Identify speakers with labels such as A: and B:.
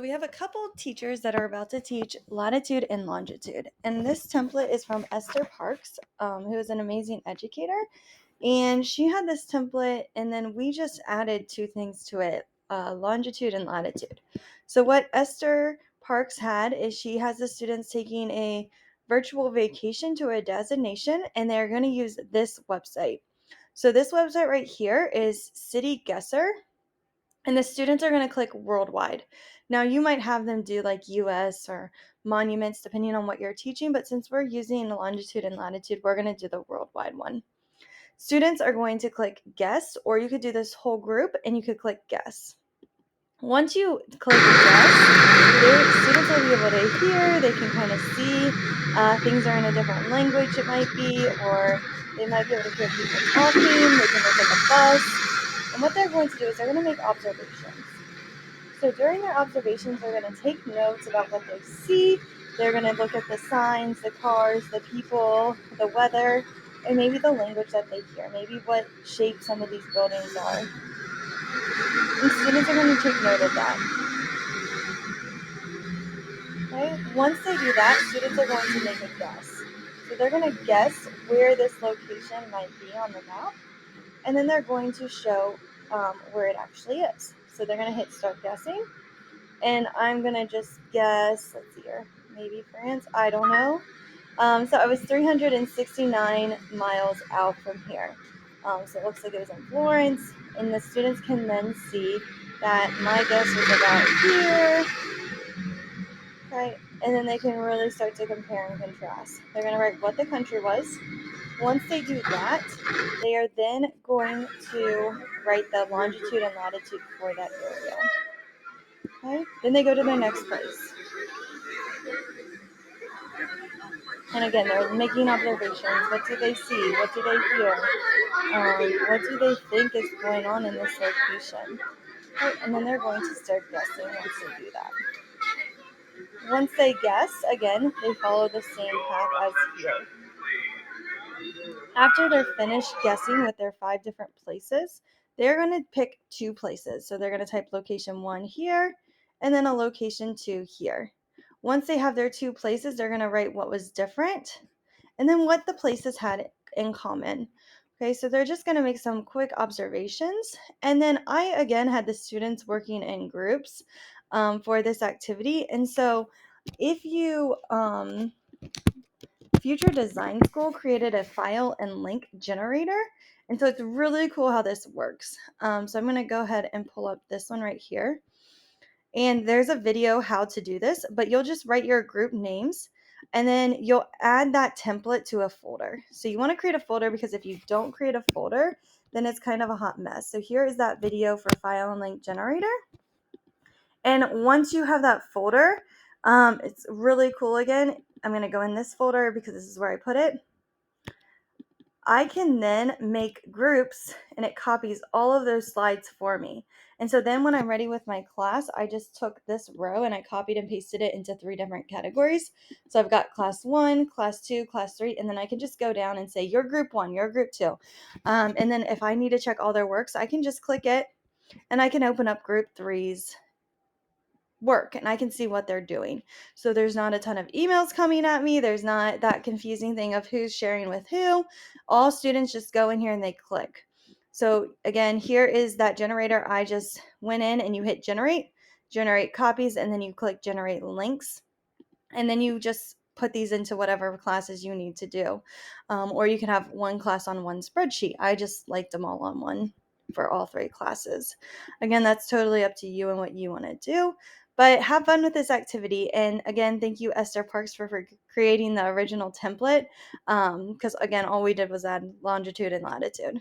A: We have a couple teachers that are about to teach latitude and longitude, and this template is from Esther Parks, who is an amazing educator. And she had this template, and then we just added two things to it, longitude and latitude. So what Esther Parks had is she has the students taking a virtual vacation to a destination, and they're going to use this website. So this website right here is City Guesser, and the students are going to click worldwide. Now, you might have them do like US or monuments, depending on what you're teaching, but since we're using longitude and latitude, we're going to do the worldwide one. Students are going to click guess, or you could do this whole group and you could click guess. Once you click guess, the students will be able to hear, they can kind of see things are in a different language, it might be, or they might be able to hear people talking, they can look at the bus. And what they're going to do is they're going to make observations. So during their observations, they're going to take notes about what they see. They're going to look at the signs, the cars, the people, the weather, and maybe the language that they hear, maybe what shape some of these buildings are. And students are going to take note of that. Okay? Once they do that, students are going to make a guess. So they're going to guess where this location might be on the map, and then they're going to show where it actually is. So they're going to hit start guessing. And I'm going to just guess, let's see here, maybe France, I don't know. So I was 369 miles out from here. So it looks like it was in Florence, and the students can then see that my guess was about here, okay? And then they can really start to compare and contrast. They're going to write what the country was. Once they do that, they are then going to write the longitude and latitude for that area. Okay, then they go to their next place. And again, they're making observations. What do they see? What do they hear? What do they think is going on in this location? Right, and then they're going to start guessing once they do that. Once they guess, again, they follow the same path as here. After they're finished guessing with their 5 different places, they're going to pick 2 places. So they're going to type location 1 here, and then a location 2 here. Once they have their 2 places, they're going to write what was different, and then what the places had in common. Okay, so they're just going to make some quick observations. And then I, again, had the students working in groups for this activity. And so if you, Future Design School created a file and link generator. And so it's really cool how this works. So I'm going to go ahead and pull up this one right here. And there's a video how to do this, but you'll just write your group names and then you'll add that template to a folder. So you want to create a folder because if you don't create a folder, then it's kind of a hot mess. So here is that video for file and link generator. And once you have that folder, it's really cool again. I'm going to go in this folder because this is where I put it. I can then make groups and it copies all of those slides for me. And so then when I'm ready with my class, I just took this row and I copied and pasted it into 3 different categories. So I've got class 1, class 2, class 3, and then I can just go down and say, you're group 1, you're group 2. And then if I need to check all their works, I can just click it and I can open up group 3's work and I can see what they're doing. So there's not a ton of emails coming at me. There's not that confusing thing of who's sharing with who. All students just go in here and they click. So again, here is that generator. I just went in and you hit generate copies, and then you click generate links. And then you just put these into whatever classes you need to do. Or you can have one class on one spreadsheet. I just liked them all on one for all 3 classes. Again, that's totally up to you and what you want to do. But have fun with this activity. And again, thank you, Esther Parks, for creating the original template. Because again, all we did was add longitude and latitude.